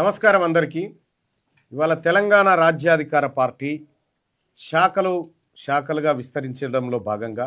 నమస్కారం అందరికీ. ఇవాళ తెలంగాణ రాజ్యాధికార పార్టీ శాఖలుగా విస్తరించడంలో భాగంగా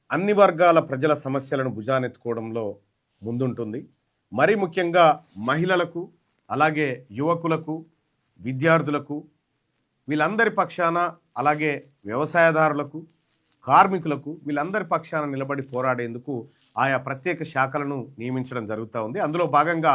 అన్ని వర్గాల ప్రజల సమస్యలను భుజానెత్తుకోవడంలో ముందుంటుంది. మరి ముఖ్యంగా మహిళలకు, అలాగే యువకులకు, విద్యార్థులకు, వీళ్ళందరి పక్షాన, అలాగే వ్యవసాయదారులకు, కార్మికులకు, వీళ్ళందరి పక్షాన నిలబడి పోరాడేందుకు ఆయా ప్రత్యేక శాఖలను నియమించడం జరుగుతూ ఉంది. అందులో భాగంగా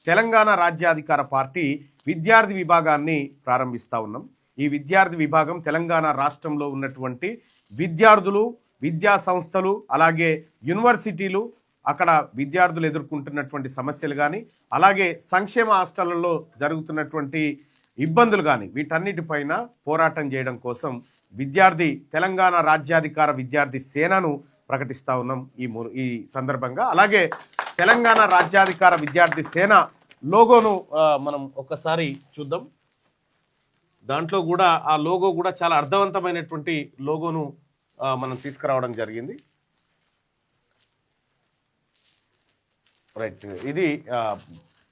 తెలంగాణ రాజ్యాధికార పార్టీ విద్యార్థి విభాగాన్ని ప్రారంభిస్తూ ఉన్నాం. ఈ విద్యార్థి విభాగం తెలంగాణ రాష్ట్రంలో ఉన్నటువంటి విద్యార్థులు, విద్యా సంస్థలు, అలాగే యూనివర్సిటీలు, అక్కడ విద్యార్థులు ఎదుర్కొంటున్నటువంటి సమస్యలు కానీ, అలాగే సంక్షేమ హాస్టళ్లలో జరుగుతున్నటువంటి ఇబ్బందులు కానీ, వీటన్నిటిపైన పోరాటం చేయడం కోసం తెలంగాణ రాజ్యాధికార విద్యార్థి సేనను ప్రకటిస్తూ ఉన్నాం ఈ సందర్భంగా. అలాగే తెలంగాణ రాజ్యాధికార విద్యార్థి సేన లోగోను మనం ఒక్కసారి చూద్దాం. దాంట్లో కూడా ఆ లోగో కూడా చాలా అర్థవంతమైనటువంటి లోగోను మనం తీసుకురావడం జరిగింది. రైట్, ఇది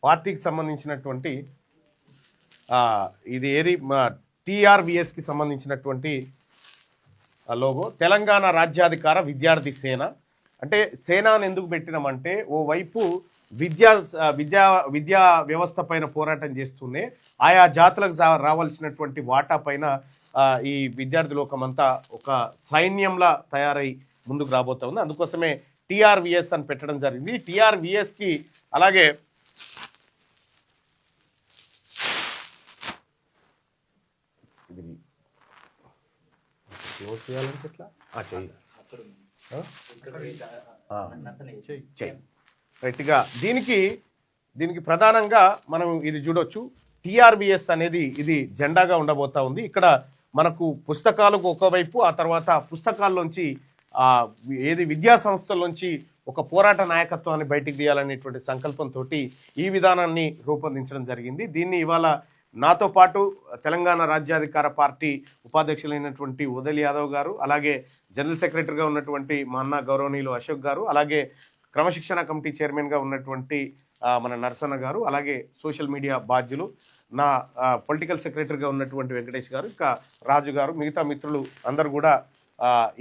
పార్టీకి సంబంధించినటువంటి ఇది ఏది టీఆర్విఎస్కి సంబంధించినటువంటి లోగో. తెలంగాణ రాజ్యాధికార విద్యార్థి సేన అంటే సేనాను ఎందుకు పెట్టినామంటే, ఓవైపు విద్యా వ్యవస్థ పైన పోరాటం చేస్తూనే ఆయా జాతులకు రావాల్సినటువంటి వాటా పైన ఈ విద్యార్థి లోకమంతా ఒక సైన్యంలా తయారై ముందుకు రాబోతా ఉంది. అందుకోసమే టీఆర్విఎస్ అని పెట్టడం జరిగింది. టీఆర్విఎస్కి అలాగే రైట్గా దీనికి ప్రధానంగా మనం ఇది చూడొచ్చు. టీఆర్బిఎస్ అనేది ఇది జెండాగా ఉండబోతా ఉంది. ఇక్కడ మనకు పుస్తకాలకు ఒకవైపు, ఆ తర్వాత పుస్తకాల్లోంచి ఏది విద్యా సంస్థల్లోంచి ఒక పోరాట నాయకత్వాన్ని బయటికి తీయాలనేటువంటి సంకల్పంతో ఈ విధానాన్ని రూపొందించడం జరిగింది. దీన్ని ఇవాళ నాతో పాటు తెలంగాణ రాజ్యాధికార పార్టీ ఉపాధ్యక్షులైనటువంటి ఉదయ్ యాదవ్ గారు, అలాగే జనరల్ సెక్రటరీగా ఉన్నటువంటి మా అన్న గౌరవనీయులు అశోక్ గారు, అలాగే క్రమశిక్షణ కమిటీ చైర్మన్గా ఉన్నటువంటి మన నరసన్న గారు, అలాగే సోషల్ మీడియా బాధ్యులు నా పొలిటికల్ సెక్రటరీగా ఉన్నటువంటి వెంకటేష్ గారు, ఇంకా రాజు గారు, మిగతా మిత్రులు అందరూ కూడా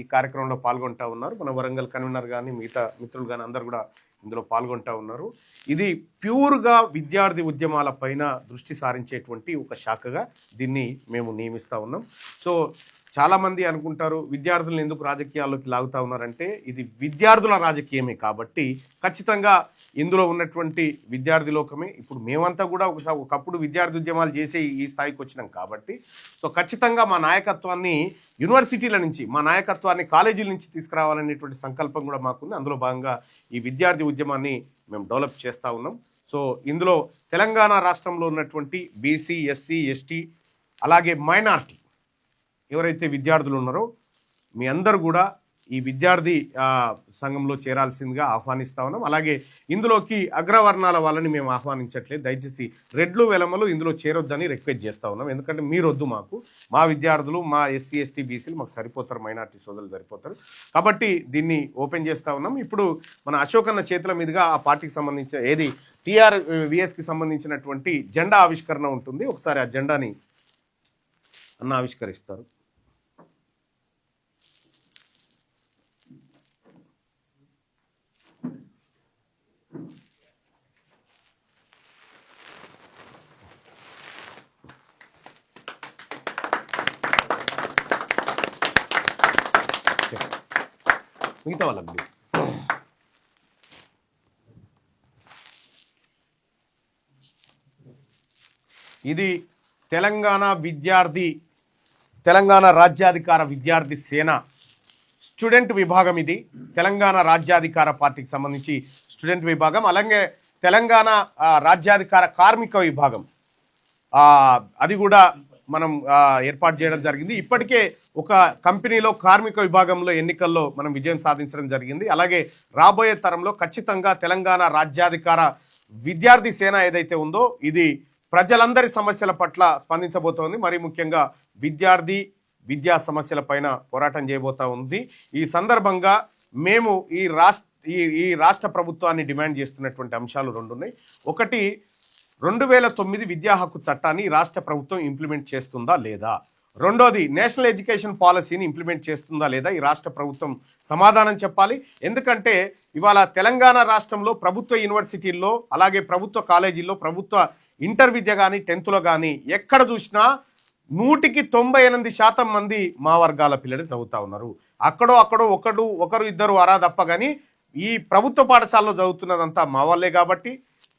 ఈ కార్యక్రమంలో పాల్గొంటూ ఉన్నారు. మన వరంగల్ కన్వీనర్ కానీ మిగతా మిత్రులు కానీ అందరు కూడా ఇందులో పాల్గొంటూ ఉన్నారు. ఇది ప్యూర్గా విద్యార్థి ఉద్యమాల పైన దృష్టి సారించేటువంటి ఒక శాఖగా దీన్ని మేము నియమిస్తూ ఉన్నాం. సో చాలామంది అనుకుంటారు విద్యార్థులను ఎందుకు రాజకీయాల్లోకి లాగుతూ ఉన్నారంటే, ఇది విద్యార్థుల రాజకీయమే కాబట్టి ఖచ్చితంగా ఇందులో ఉన్నటువంటి విద్యార్థి లోకమే. ఇప్పుడు మేమంతా కూడా ఒకప్పుడు విద్యార్థి ఉద్యమాలు చేసే ఈ స్థాయికి వచ్చినాం కాబట్టి, సో ఖచ్చితంగా మా నాయకత్వాన్ని యూనివర్సిటీల నుంచి, మా నాయకత్వాన్ని కాలేజీల నుంచి తీసుకురావాలనేటువంటి సంకల్పం కూడా మాకుంది. అందులో భాగంగా ఈ విద్యార్థి ఉద్యమాన్ని మేము డెవలప్ చేస్తూ ఉన్నాం. సో ఇందులో తెలంగాణ రాష్ట్రంలో ఉన్నటువంటి బీసీ, ఎస్సీ, ఎస్టీ, అలాగే మైనార్టీ ఎవరైతే విద్యార్థులు ఉన్నారో మీ అందరూ కూడా ఈ విద్యార్థి సంఘంలో చేరాల్సిందిగా ఆహ్వానిస్తా ఉన్నాం. అలాగే ఇందులోకి అగ్రవర్ణాల వాళ్ళని మేము ఆహ్వానించట్లేదు. దయచేసి రెడ్లు వెలమలు ఇందులో చేరొద్దని రిక్వెస్ట్ చేస్తూ ఉన్నాం. ఎందుకంటే మీరు వద్దు, మా విద్యార్థులు, మా ఎస్సీ, ఎస్టీ, బీసీలు మాకు సరిపోతారు, మైనార్టీ సోదరులు సరిపోతారు కాబట్టి దీన్ని ఓపెన్ చేస్తూ ఉన్నాం. ఇప్పుడు మన అశోక్ అన్న చేతుల మీదుగా ఆ పార్టీకి సంబంధించిన ఏది టీఆర్విఎస్కి సంబంధించినటువంటి జెండా ఆవిష్కరణ ఉంటుంది. ఒకసారి ఆ జెండాని అన్న ఆవిష్కరిస్తారు. మిగతా వాళ్ళకి ఇది తెలంగాణ రాజ్యాధికార విద్యార్థి సేన స్టూడెంట్ విభాగం. ఇది తెలంగాణ రాజ్యాధికార పార్టీకి సంబంధించి స్టూడెంట్ విభాగం. అలాగే తెలంగాణ రాజ్యాధికార కార్మిక విభాగం అది కూడా మనం ఏర్పాటు చేయడం జరిగింది. ఇప్పటికే ఒక కంపెనీలో కార్మిక విభాగంలో ఎన్నికల్లో మనం విజయం సాధించడం జరిగింది. అలాగే రాబోయే తరంలో ఖచ్చితంగా తెలంగాణ రాజ్యాధికార విద్యార్థి సేన ఏదైతే ఉందో ఇది ప్రజలందరి సమస్యల పట్ల స్పందించబోతోంది. మరి ముఖ్యంగా విద్యా సమస్యల పైన పోరాటం చేయబోతా ఉంది. ఈ సందర్భంగా మేము ఈ రాష్ట్ర ప్రభుత్వాన్ని డిమాండ్ చేస్తున్నటువంటి అంశాలు రెండు ఉన్నాయి. ఒకటి, 2009 విద్యా హక్కు చట్టాన్ని రాష్ట్ర ప్రభుత్వం ఇంప్లిమెంట్ చేస్తుందా లేదా? రెండోది, నేషనల్ ఎడ్యుకేషన్ పాలసీని ఇంప్లిమెంట్ చేస్తుందా లేదా? ఈ రాష్ట్ర ప్రభుత్వం సమాధానం చెప్పాలి. ఎందుకంటే ఇవాళ తెలంగాణ రాష్ట్రంలో ప్రభుత్వ యూనివర్సిటీల్లో, అలాగే ప్రభుత్వ కాలేజీల్లో, ప్రభుత్వ ఇంటర్ విద్య కానీ 10th కానీ ఎక్కడ చూసినా 98% మంది మా వర్గాల పిల్లలు చదువుతా ఉన్నారు. అక్కడో ఒకరు ఇద్దరు అరా తప్ప కానీ ఈ ప్రభుత్వ పాఠశాలలో చదువుతున్నదంతా మా వాళ్ళే.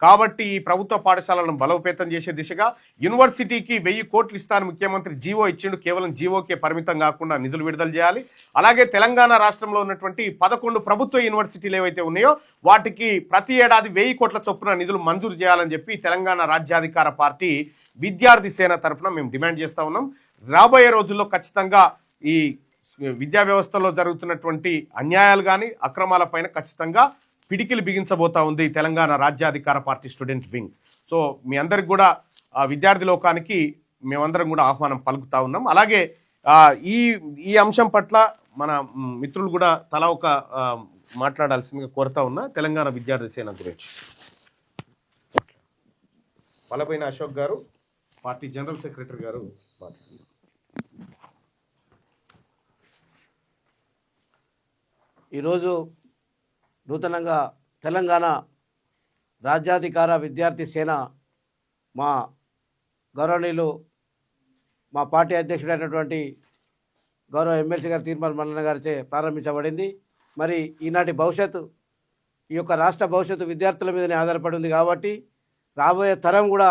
కాబట్టి ఈ ప్రభుత్వ పాఠశాలను బలోపేతం చేసే దిశగా యూనివర్సిటీకి 1000 కోట్లు ఇస్తాను ముఖ్యమంత్రి జీవో ఇచ్చిండు. కేవలం జీవోకే పరిమితం కాకుండా నిధులు విడుదల చేయాలి. అలాగే తెలంగాణ రాష్ట్రంలో ఉన్నటువంటి 11 ప్రభుత్వ యూనివర్సిటీలు ఏవైతే ఉన్నాయో వాటికి ప్రతి ఏడాది 1000 కోట్ల చొప్పున నిధులు మంజూరు చేయాలని చెప్పి తెలంగాణ రాజ్యాధికార పార్టీ విద్యార్థి సేన తరఫున మేము డిమాండ్ చేస్తా ఉన్నాం. రాబోయే రోజుల్లో ఖచ్చితంగా ఈ విద్యా వ్యవస్థలో జరుగుతున్నటువంటి అన్యాయాలు కానీ అక్రమాలపైన ఖచ్చితంగా పిడికిలు బిగించబోతా ఉంది Telangana Rajyadhikara party student wing. So మీ అందరికి కూడా విద్యార్థి లోకానికి మేమందరం కూడా ఆహ్వానం పలుకుతా ఉన్నాం. అలాగే ఈ అంశం పట్ల మన మిత్రులు కూడా తలా ఒక మాట్లాడాల్సిందిగా కోరుతా ఉన్నా. తెలంగాణ విద్యార్థి సేన గురించి పలపైన Ashok garu, party general secretary గారు మాట్లాడారు. ఈరోజు నూతనంగా తెలంగాణ రాజ్యాధికార విద్యార్థి సేన మా గౌరవనీయులు మా పార్టీ అధ్యక్షుడైనటువంటి గౌరవ ఎమ్మెల్సీ గారు తీర్మాన్ మల్లన్న గారిచే ప్రారంభించబడింది. మరి ఈనాటి భవిష్యత్తు, ఈ యొక్క రాష్ట్ర భవిష్యత్తు విద్యార్థుల మీదనే ఆధారపడి ఉంది కాబట్టి రాబోయే తరం కూడా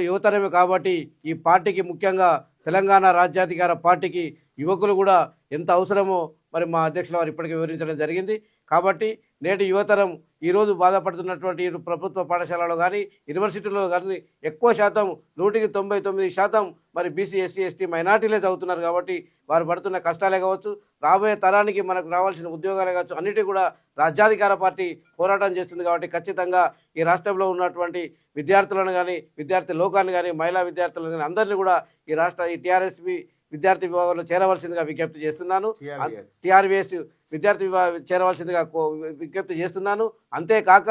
యువతరమే కాబట్టి ఈ పార్టీకి, ముఖ్యంగా తెలంగాణ రాజ్యాధికార పార్టీకి యువకులు కూడా ఎంత అవసరమో మరి మా అధ్యక్షుల వారు ఇప్పటికే వివరించడం జరిగింది. కాబట్టి నేటి యువతరం ఈరోజు బాధపడుతున్నటువంటి ప్రభుత్వ పాఠశాలలో కానీ యూనివర్సిటీలో కానీ ఎక్కువ శాతం 99% మరి బీసీ, ఎస్సీ, ఎస్టీ, మైనార్టీలే చదువుతున్నారు. కాబట్టి వారు పడుతున్న కష్టాలే కావచ్చు, రాబోయే తరానికి మనకు రావాల్సిన ఉద్యోగాలే కావచ్చు, అన్నిటి కూడా రాజ్యాధికార పార్టీ పోరాటం చేస్తుంది. కాబట్టి ఖచ్చితంగా ఈ రాష్ట్రంలో ఉన్నటువంటి విద్యార్థులను కానీ, విద్యార్థి లోకాన్ని కానీ, మహిళా విద్యార్థులను కానీ అందరినీ కూడా ఈ టీఆర్ఎస్ విద్యార్థి విభాగంలో చేరవలసిందిగా విజ్ఞప్తి చేస్తున్నాను. టీఆర్వీఎస్ విద్యార్థి చేరవలసిందిగా విజ్ఞప్తి చేస్తున్నాను. అంతేకాక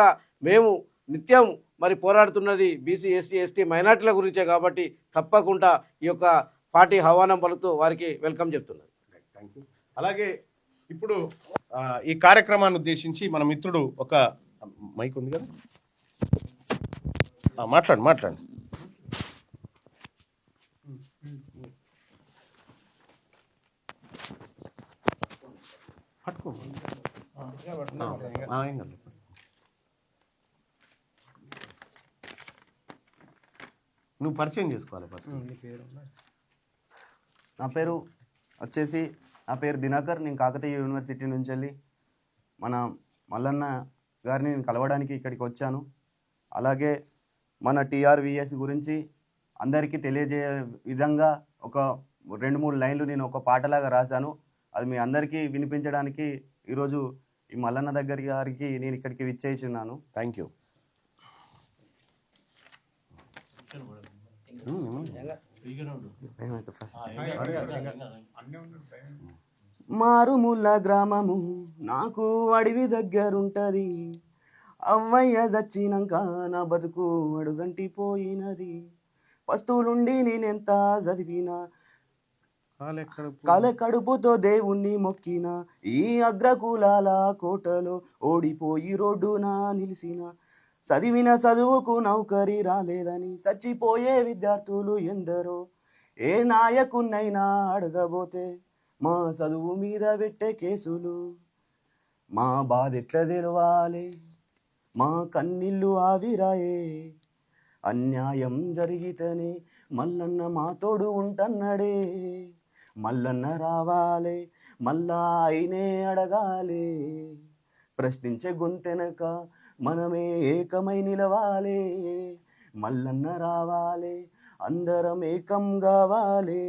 మేము నిత్యం మరి పోరాడుతున్నది బీసీ, ఎస్సీ, ఎస్టీ, మైనార్టీల గురించే కాబట్టి తప్పకుండా ఈ యొక్క పార్టీ ఆహ్వానం పలుకుతూ వారికి వెల్కమ్ చెప్తున్నాను. Thank you. అలాగే ఇప్పుడు ఈ కార్యక్రమాన్ని ఉద్దేశించి మన మిత్రుడు ఒక మైక్ ఉంది కదా, మాట్లాడు. నువ్వు పరిచయం చేసుకోవాలి ఫస్ట్. నా పేరు దినకర్. నేను కాకతీయ యూనివర్సిటీ నుంచి వెళ్ళి మన మల్లన్న గారిని కలవడానికి ఇక్కడికి వచ్చాను. అలాగే మన టీఆర్వీఎస్ గురించి అందరికీ తెలియజేయ విధంగా ఒక 2-3 లైన్లు నేను ఒక పాటలాగా రాశాను. అది మీ అందరికీ వినిపించడానికి ఈరోజు ఈ మల్లన్న గారికి నేను ఇక్కడికి విచ్చేస్తున్నాను. Thank you. మారుమూల గ్రామము నాకు అడవి దగ్గరుంటది, అవ్వయ్య చచ్చినాక నా బతుకు అడుగంటిపోయినది, పస్తులుండి నేనెంత చదివినా కాలే కడుపుతో దేవుణ్ణి మొక్కిన, ఈ అగ్రకులాల కోటలో ఓడిపోయి రోడ్డున నిలిసిన, చదివిన చదువుకు నౌకరి రాలేదని చచ్చిపోయే విద్యార్థులు ఎందరో, ఏ నాయకున్నైనా అడగబోతే మా చదువు మీద పెట్టే కేసులు, మా బాధ ఎట్లా తెలవాలే, మా కన్నీళ్ళు ఆవిరాయే, అన్యాయం జరిగితేనే మల్లన్న మా తోడు ఉంటన్నడే, మల్లన్న రావాలే మళ్ళా అయినే అడగాలే, ప్రశ్నించే గొంతెనక మనమే ఏకమై నిలవాలే, మల్లన్న రావాలే అందరం ఏకం కావాలే,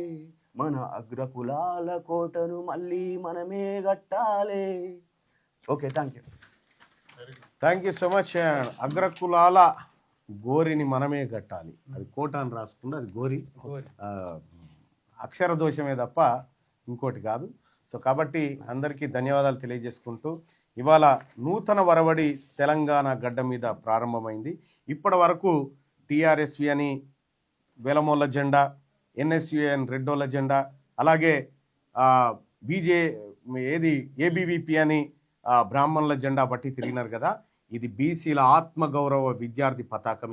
మన అగ్రకులాల కోటను మళ్ళీ మనమే కట్టాలే. Okay, thank you so much. అగ్రకులాల గోరిని మనమే కట్టాలి, అది కోట అని రాసుకుంటే అది గోరి, అక్షర దోషమే తప్ప ఇంకోటి కాదు. సో కాబట్టి అందరికీ ధన్యవాదాలు తెలియజేసుకుంటూ ఇవాళ నూతన వరవడి తెలంగాణ గడ్డ మీద ప్రారంభమైంది. ఇప్పటి వరకు టీఆర్ఎస్వి అని వెలమోళ్ళ జెండా, ఎన్ఎస్యుఎన్ రెడ్డోళ్ళ జెండా, అలాగే బీజే ఏబీవీపీ అని బ్రాహ్మణుల జెండా బట్టి తిరిగినారు కదా. ఇది బీసీల ఆత్మగౌరవ విద్యార్థి పతాకం.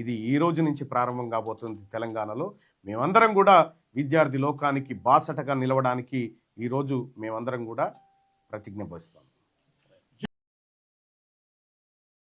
ఇది ఈ రోజు నుంచి ప్రారంభం కాబోతుంది తెలంగాణలో. మేమందరం కూడా విద్యార్థి లోకానికి బాసటగా నిలవడానికి ఈరోజు మేమందరం కూడా ప్రతిజ్ఞ వహిస్తాం.